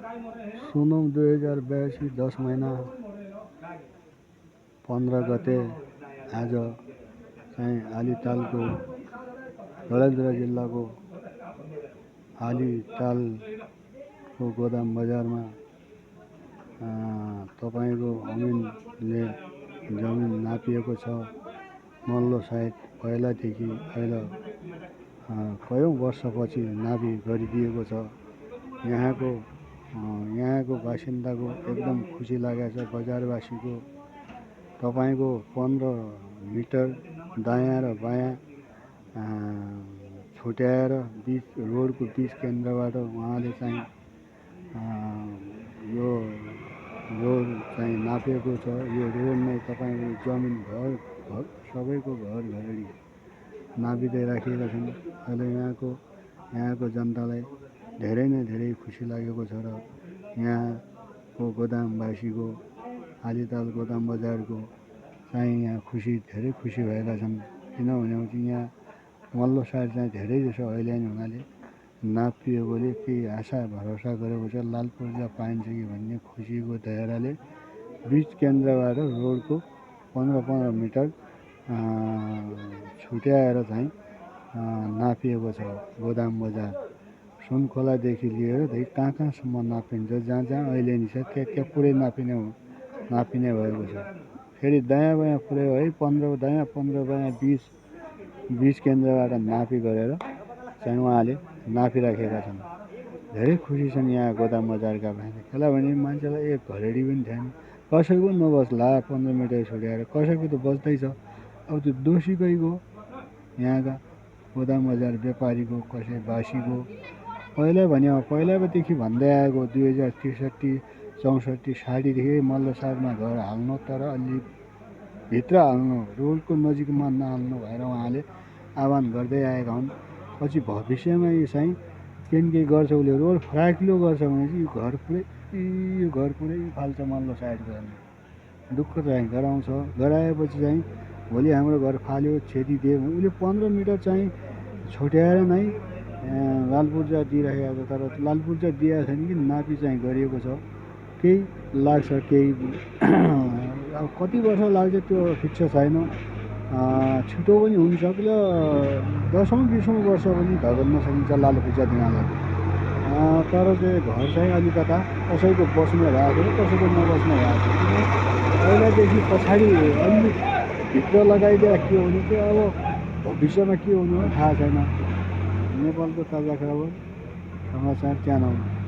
सुनौँ 2082 10 महिना 15 गते आज चाहिँ आलीतालको डडेलधुरा जिल्लाको आलीतालको गोदाम बजारमा तपाईँको अमिनले जमिन नापिएको छ। मल्लो साइड पहिलादेखि अहिले कयौँ वर्षपछि नापी गरिदिएको छ। यहाँको बासिन्दाको एकदम खुसी लागेको छ। बजारवासीको तपाईँको 15 मिटर दायाँ र बायाँ छुट्याएर रोडको बीच केन्द्रबाट उहाँले चाहिँ यो रोड चाहिँ नापेको छ। यो रोड नै तपाईँको जमिन घर सबैको घर घरेडी नापिँदै राखिएका छन्। अहिले यहाँको जनतालाई धेरै नै धेरै खुसी लागेको छ र यहाँको गोदामवासीको आलीताल गोदाम बजारको चाहिँ यहाँ धेरै खुसी भएका छन्। किनभने यहाँ मल्लो साइड चाहिँ धेरै जसो अहिले हुनाले नापिएकोले केही आशा भरोसा गरेको छ लाल पूर्जा पाइन्छ कि भन्ने खुसीको दायराले बीच केन्द्रबाट रोडको 15 मिटर छुट्याएर चाहिँ नापिएको छ। गोदाम बजार सुनखोलादेखि लिएर कहाँ कहाँसम्म नापिन्छ, जहाँ अहिले नि छ त्यहाँ पुरै नापिने भएको छ। फेरि दायाँ बायाँ पुरै है 15 दायाँ 15 बायाँ 20 केन्द्रबाट नापी गरेर चाहिँ उहाँले नापिराखेका छन्। धेरै खुसी छन् यहाँ गोदाम बजारका भाइले। किनभने मान्छेलाई एक घरेडी पनि थिएन, कसैको नबस्ला 15 मिटर छुट्याएर, कसैको त बस्दैछ। अब त्यो दोषीकैको यहाँका गोदाम बजार व्यापारीको कसै बासीको पहिलादेखि भन्दै आएको 2063 64 60देखि मल्लो साइडमा घर हाल्नु, तर अलि भित्र हाल्नु, रोडको नजिकमा नहाल्नु भएर उहाँले आह्वान गर्दै आएका हुन्। पछि भविष्यमा यो चाहिँ केही गर्छ उसले रोड फराकिलो गर्छ भने चाहिँ यो घर पुरै फाल्छ मल्लो साइड गर्ने दुःख चाहिँ गराएपछि चाहिँ भोलि हाम्रो घर फाल्यो छेदिदियो भने उसले 15 मिटर चाहिँ छुट्याएर नै लाल पूर्जा दिइराखेको छ। तर लाल पूर्जा दिएको छैन कि नापी चाहिँ गरिएको छ। केही लाग्छ केही अब कति वर्ष लाग्छ त्यो फिक्स छैन। छिटो पनि हुन सक्ला, 10औं-20औं वर्ष पनि धगल्न सकिन्छ लाल पूर्जा दिनलाई। तर चाहिँ घर चाहिँ अलिकता कसैको बस्ने भएको छ, कसैको नबस्ने भएको छ। पहिलादेखि पछाडि अलि भित्र लगाइदिए के हुने थियो, अब भविष्यमा के हुनु हो थाहा छैन। नेपालको ताजा खबर समाचार च्यानल।